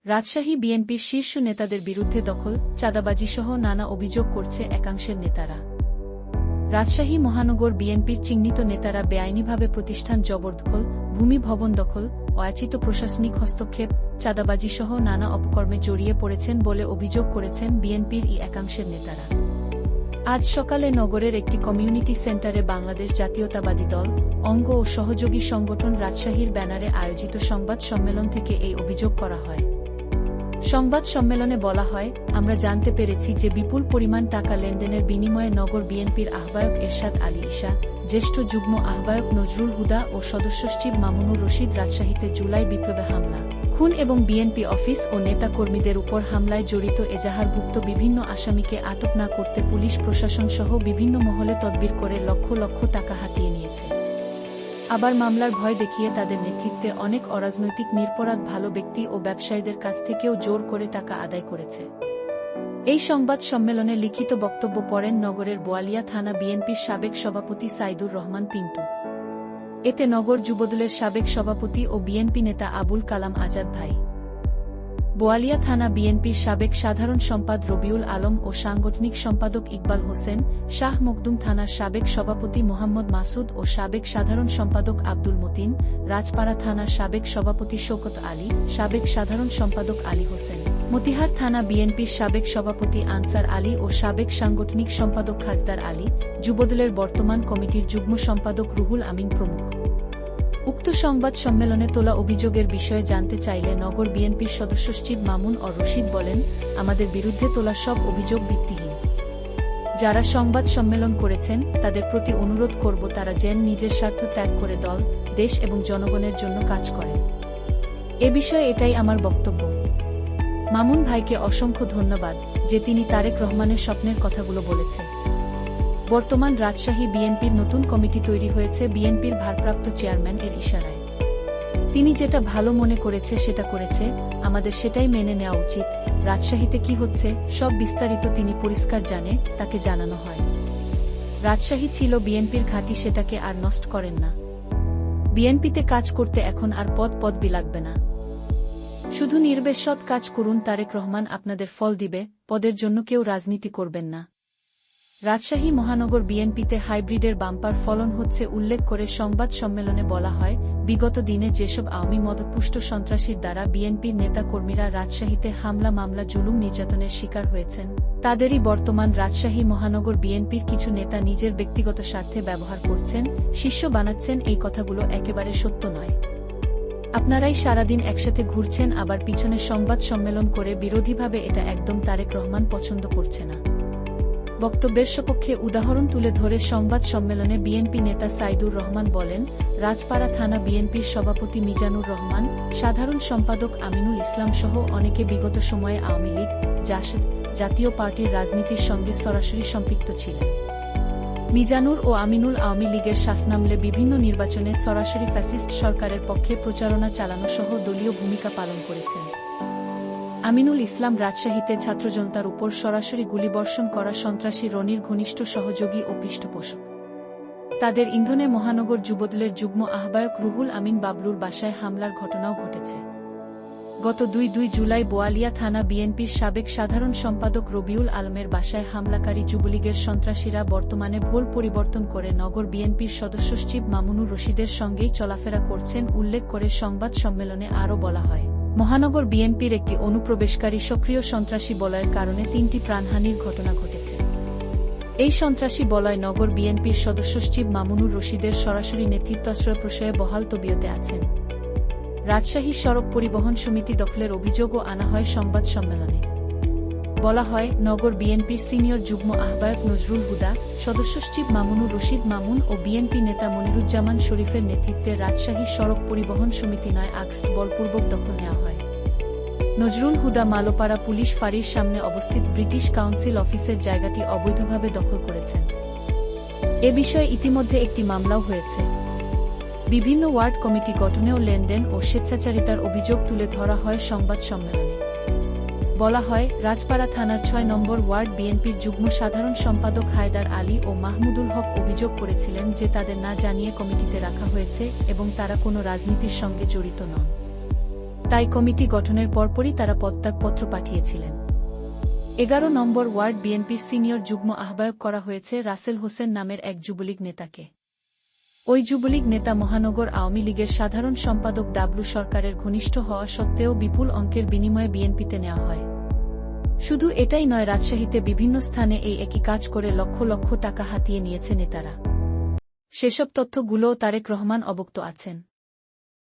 রাজশাহী বিএনপির শীর্ষ নেতাদের বিরুদ্ধে দখল, চাঁদাবাজিসহ নানা অভিযোগ করছে একাংশের নেতারা। রাজশাহী মহানগর বিএনপির চিহ্নিত নেতারা বেআইনিভাবে প্রতিষ্ঠান জবরদখল, ভূমি ভবন দখল, অযাচিত প্রশাসনিক হস্তক্ষেপ, চাঁদাবাজিসহ নানা অপকর্মে জড়িয়ে পড়েছেন বলে অভিযোগ করেছেন বিএনপির একাংশের নেতারা। আজ সকালে নগরের একটি কমিউনিটি সেন্টারে বাংলাদেশ জাতীয়তাবাদী দল, অঙ্গ ও সহযোগী সংগঠন রাজশাহীর ব্যানারে আয়োজিত সংবাদ সম্মেলন থেকে এই অভিযোগ করা হয়। সংবাদ সম্মেলনে বলা হয়, আমরা জানতে পেরেছি যে বিপুল পরিমাণ টাকা লেনদেনের বিনিময়ে নগর বিএনপির আহ্বায়ক এরশাদ আলী ঈশা, জ্যেষ্ঠ যুগ্ম আহ্বায়ক নজরুল হুদা ও সদস্য সচিব মামুনুর রশিদ রাজশাহীতে জুলাই বিপ্লবে হামলা, খুন এবং বিএনপি অফিস ও নেতা-কর্মীদের উপর হামলায় জড়িত এজাহারভুক্ত বিভিন্ন আসামিকে আটক না করতে পুলিশ প্রশাসন সহ বিভিন্ন মহলে তদবির করে লক্ষ লক্ষ টাকা হাতিয়ে নিয়েছে। আবার মামলার ভয় দেখিয়ে তাদের নেতৃত্বে অনেক অরাজনৈতিক নিরপরাধ ভালো ব্যক্তি ও ব্যবসায়ীদের কাছ থেকেও জোর করে টাকা আদায় করেছে। এই সংবাদ সম্মেলনে লিখিত বক্তব্য পড়েন নগরের বোয়ালিয়া থানা বিএনপির সাবেক সভাপতি সাইদুর রহমান পিন্টু। এতে নগর যুবদলের সাবেক সভাপতি ও বিএনপি নেতা আবুল কালাম আজাদ ভাই, বোয়ালিয়া থানা বিএনপির সাবেক সাধারণ সম্পাদক রবিউল আলম ও সাংগঠনিক সম্পাদক ইকবাল হোসেন, শাহ মখদুম থানার সাবেক সভাপতি মোহাম্মদ মাসুদ ও সাবেক সাধারণ সম্পাদক আব্দুল মতিন, রাজপাড়া থানার সাবেক সভাপতি শওকত আলী, সাবেক সাধারণ সম্পাদক আলী হোসেন, মতিহার থানা বিএনপির সাবেক সভাপতি আনসার আলী ও সাবেক সাংগঠনিক সম্পাদক খাজদার আলী, যুবদলের বর্তমান কমিটির যুগ্ম সম্পাদক রুহুল আমিন প্রমুখ। উক্ত সংবাদ সম্মেলনে তোলা অভিযোগের বিষয়ে জানতে চাইলে নগর বিএনপির সদস্য সচিব মামুন অর রশিদ বলেন, আমাদের বিরুদ্ধে তোলা সব অভিযোগ ভিত্তিহীন। যারা সংবাদ সম্মেলন করেছেন তাদের প্রতি অনুরোধ করব তারা যেন নিজের স্বার্থ ত্যাগ করে দল, দেশ এবং জনগণের জন্য কাজ করেন। এ বিষয়ে এটাই আমার বক্তব্য। মামুন ভাইকে অসংখ্য ধন্যবাদ যে তিনি তারেক রহমানের স্বপ্নের কথাগুলো বলেছে। বর্তমান রাজশাহী বিএনপির নতুন কমিটি তৈরি হয়েছে বিএনপির ভারপ্রাপ্ত চেয়ারম্যান এর ইশারায়। তিনি যেটা ভালো মনে করেছে সেটা করেছে, আমাদের সেটাই মেনে নেওয়া উচিত। রাজশাহীতে কি হচ্ছে সব বিস্তারিত তিনি পরিষ্কার জানে, তাকে জানানো হয়। রাজশাহী ছিল বিএনপির ঘাঁটি, সেটাকে আর নষ্ট করেন না। বিএনপিতে কাজ করতে এখন আর পদবি লাগবে না, শুধু নির্বেশ সৎ কাজ করুন, তারেক রহমান আপনাদের ফল দিবে। পদের জন্য কেউ রাজনীতি করবেন না। রাজশাহী মহানগর বিএনপিতে হাইব্রিডের বাম্পার ফলন হচ্ছে উল্লেখ করে সংবাদ সম্মেলনে বলা হয়, বিগত দিনে যেসব আওয়ামী মদতপুষ্ট সন্ত্রাসীর দ্বারা বিএনপির নেতা-কর্মীরা রাজশাহীতে হামলা মামলা জুলুম নির্যাতনের শিকার হয়েছেন, তাদেরই বর্তমান রাজশাহী মহানগর বিএনপির কিছু নেতা নিজের ব্যক্তিগত স্বার্থে ব্যবহার করছেন, শিষ্য বানাচ্ছেন। এই কথাগুলো একেবারে সত্য নয়। আপনারাই সারাদিন একসাথে ঘুরছেন, আবার পিছনে সংবাদ সম্মেলন করে বিরোধীভাবে, এটা একদম তারেক রহমান পছন্দ করছে না। বক্তব্যের সপক্ষে উদাহরণ তুলে ধরে সংবাদ সম্মেলনে বিএনপি নেতা সাইদুর রহমান বলেন, রাজপাড়া থানা বিএনপির সভাপতি মিজানুর রহমান, সাধারণ সম্পাদক আমিনুল ইসলাম সহ অনেকে বিগত সময়ে আওয়ামী লীগ, জাসদ, জাতীয় পার্টির রাজনীতির সঙ্গে সরাসরি সম্পৃক্ত ছিলেন। মিজানুর ও আমিনুল আওয়ামী লীগের শাসনামলে বিভিন্ন নির্বাচনে সরাসরি ফ্যাসিস্ট সরকারের পক্ষে প্রচারণা চালানো সহ দলীয় ভূমিকা পালন করেছেন। আমিনুল ইসলাম রাজশাহীতে ছাত্রজনতার উপর সরাসরি গুলিবর্ষণ করা সন্ত্রাসী রনির ঘনিষ্ঠ সহযোগী ও পৃষ্ঠপোষক। তাদের ইন্ধনে মহানগর যুবদলের যুগ্ম আহ্বায়ক রুহুল আমিন বাবলুর বাসায় হামলার ঘটনাও ঘটেছে। গত 2 জুলাই বোয়ালিয়া থানা বিএনপির সাবেক সাধারণ সম্পাদক রবিউল আলমের বাসায় হামলাকারী যুবলীগের সন্ত্রাসীরা বর্তমানে ভোল পরিবর্তন করে নগর বিএনপির সদস্য সচিব মামুনুর রশিদের সঙ্গেই চলাফেরা করছেন উল্লেখ করে সংবাদ সম্মেলনে আরও বলা হয়, মহানগর বিএনপির একটি অনুপ্রবেশকারী সক্রিয় সন্ত্রাসী বলয়ের কারণে 3টি প্রাণহানির ঘটনা ঘটেছে। এই সন্ত্রাসী বলয় নগর বিএনপির সদস্য সচিব মামুনুর রশিদের সরাসরি নেতৃত্বাশ্রয় প্রশ্রয়ে বহাল তবিয়তে আছেন। রাজশাহী সড়ক পরিবহন সমিতি দখলের অভিযোগও আনা হয় সংবাদ সম্মেলনে। বলা হয়, নগর বিএনপির সিনিয়র যুগ্ম আহ্বায়ক নজরুল হুদা, সদস্য সচিব মামুনুর রশিদ মামুন ও বিএনপি নেতা মনিরুজ্জামান শরীফের নেতৃত্বে রাজশাহী সড়ক পরিবহন সমিতি 9 আগস্ট বলপূর্বক দখল নেওয়া হয়। নজরুল হুদা মালোপাড়া পুলিশ ফাঁড়ির সামনে অবস্থিত ব্রিটিশ কাউন্সিল অফিসের জায়গাটি অবৈধভাবে দখল করেছেন। এ বিষয়ে ইতিমধ্যে একটি মামলাও হয়েছে। বিভিন্ন ওয়ার্ড কমিটি গঠনেও লেনদেন ও স্বেচ্ছাচারিতার অভিযোগ তুলে ধরা হয় সংবাদ সম্মেলনে। বলা হয়, রাজপাড়া থানার 6 নম্বর ওয়ার্ড বিএনপির যুগ্ম সাধারণ সম্পাদক হায়দার আলী ও মাহমুদুল হক অভিযোগ করেছিলেন যে তাদের না জানিয়ে কমিটিতে রাখা হয়েছে এবং তারা কোনো রাজনীতির সঙ্গে জড়িত নন। তাই কমিটি গঠনের পরপরই তারা পদত্যাগপত্র পাঠিয়েছিলেন। 11 নম্বর ওয়ার্ড বিএনপির সিনিয়র যুগ্ম আহ্বায়ক করা হয়েছে রাসেল হোসেন নামের এক যুবলীগ নেতাকে। ওই যুবলীগ নেতা মহানগর আওয়ামী লীগের সাধারণ সম্পাদক ডাবলু সরকারের ঘনিষ্ঠ হওয়া সত্ত্বেও বিপুল অঙ্কের বিনিময়ে বিএনপিতে নেওয়া হয়। শুধু এটাই নয়, রাজশাহীতে বিভিন্ন স্থানে এই একই কাজ করে লক্ষ লক্ষ টাকা হাতিয়ে নিয়েছে নেতারা। সেসব তথ্যগুলোও তারেক রহমান অবগত আছেন।